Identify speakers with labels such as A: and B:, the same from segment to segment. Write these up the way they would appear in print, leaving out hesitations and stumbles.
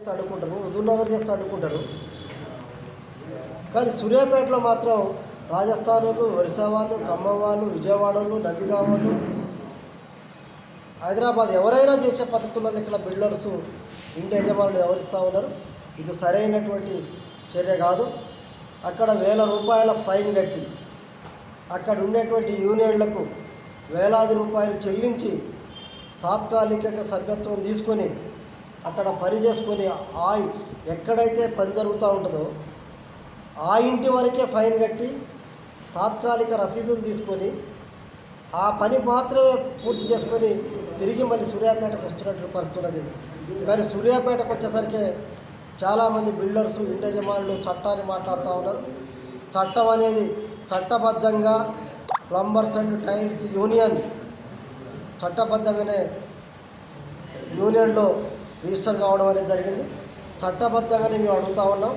A: చేస్తే అడ్డుకుంటారు, హుజూర్నగర్ చేస్తే అడ్డుకుంటారు. కానీ సూర్యాపేటలో మాత్రం రాజస్థాన్ వాళ్ళు, ఒరిస్సా వాళ్ళు, ఖమ్మం వాళ్ళు, విజయవాడ వాళ్ళు, నందిగామ వాళ్ళు, హైదరాబాద్ ఎవరైనా చేసే పద్ధతులలో ఇక్కడ బిల్డర్స్ ఇంటి యజమానులు వ్యవహరిస్తూ ఉన్నారు. ఇది సరైనటువంటి చర్య కాదు. అక్కడ ₹1,000 ఫైన్ కట్టి అక్కడ ఉండేటువంటి యూనియన్లకు వేలాది రూపాయలు చెల్లించి తాత్కాలిక సభ్యత్వం తీసుకొని అక్కడ పని చేసుకొని ఎక్కడైతే పని జరుగుతూ ఉంటుందో ఆ ఇంటి వరకే ఫైన్ కట్టి తాత్కాలిక రసీదులు తీసుకొని ఆ పని మాత్రమే పూర్తి చేసుకొని తిరిగి మళ్ళీ సూర్యాపేటకు వస్తున్నట్టు పరిస్థితున్నది. కానీ సూర్యాపేటకు వచ్చేసరికి చాలామంది బిల్డర్స్, ఇంటి యజమానులు చట్టాన్ని మాట్లాడుతూ ఉన్నారు. చట్టం అనేది చట్టబద్ధంగా ప్లంబర్స్ అండ్ టైల్స్ యూనియన్ చట్టబద్ధంగానే యూనియన్లో రిజిస్టర్ కావడం అనేది జరిగింది. చట్టబద్ధంగానే మేము అడుగుతూ ఉన్నాం.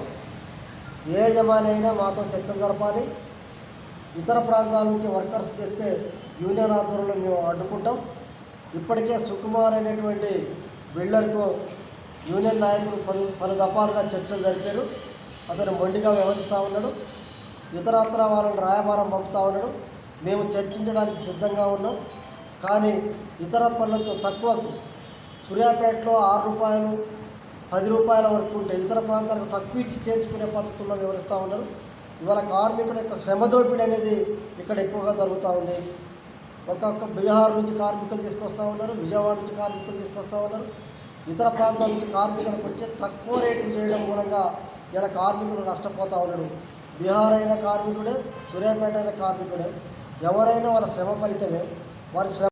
A: ఏ యజమాని అయినా మాతో చర్చలు జరపాలి. ఇతర ప్రాంతాల నుంచి వర్కర్స్ చేస్తే యూనియన్ ఆధ్వర్యంలో మేము అడ్డుకుంటాం. ఇప్పటికే సుకుమార్ అనేటువంటి బిల్డర్కు యూనియన్ నాయకులు పలు దఫాలుగా చర్చలు జరిపారు. అతను మొండిగా వ్యవహరిస్తూ ఉన్నాడు. ఇతరత్ర వాళ్ళని రాయబారం పంపుతూ ఉన్నాడు. మేము చర్చించడానికి సిద్ధంగా ఉన్నాం. కానీ ఇతర పనులతో తక్కువకు సూర్యాపేటలో ₹6, ₹10 వరకు ఉంటే ఇతర ప్రాంతాలకు తక్కువ ఇచ్చి చేర్చుకునే పద్ధతుల్లో వివరిస్తూ ఉన్నారు. ఇవాళ కార్మికుల యొక్క శ్రమ దోపిడీ అనేది ఇక్కడ ఎక్కువగా జరుగుతూ ఉంది. ఒక్కొక్క బీహార్ నుంచి కార్మికులు తీసుకొస్తూ ఉన్నారు, విజయవాడ నుంచి కార్మికులు తీసుకొస్తూ ఉన్నారు. ఇతర ప్రాంతాల నుంచి కార్మికులకు వచ్చే తక్కువ రేటుకు చేయడం మూలంగా ఇలా కార్మికులు నష్టపోతూ ఉన్నాడు. బీహార్ అయిన కార్మికుడే, సూర్యాపేట అయిన కార్మికుడే, ఎవరైనా వాళ్ళ శ్రమ ఫలితమే. వారి శ్రమ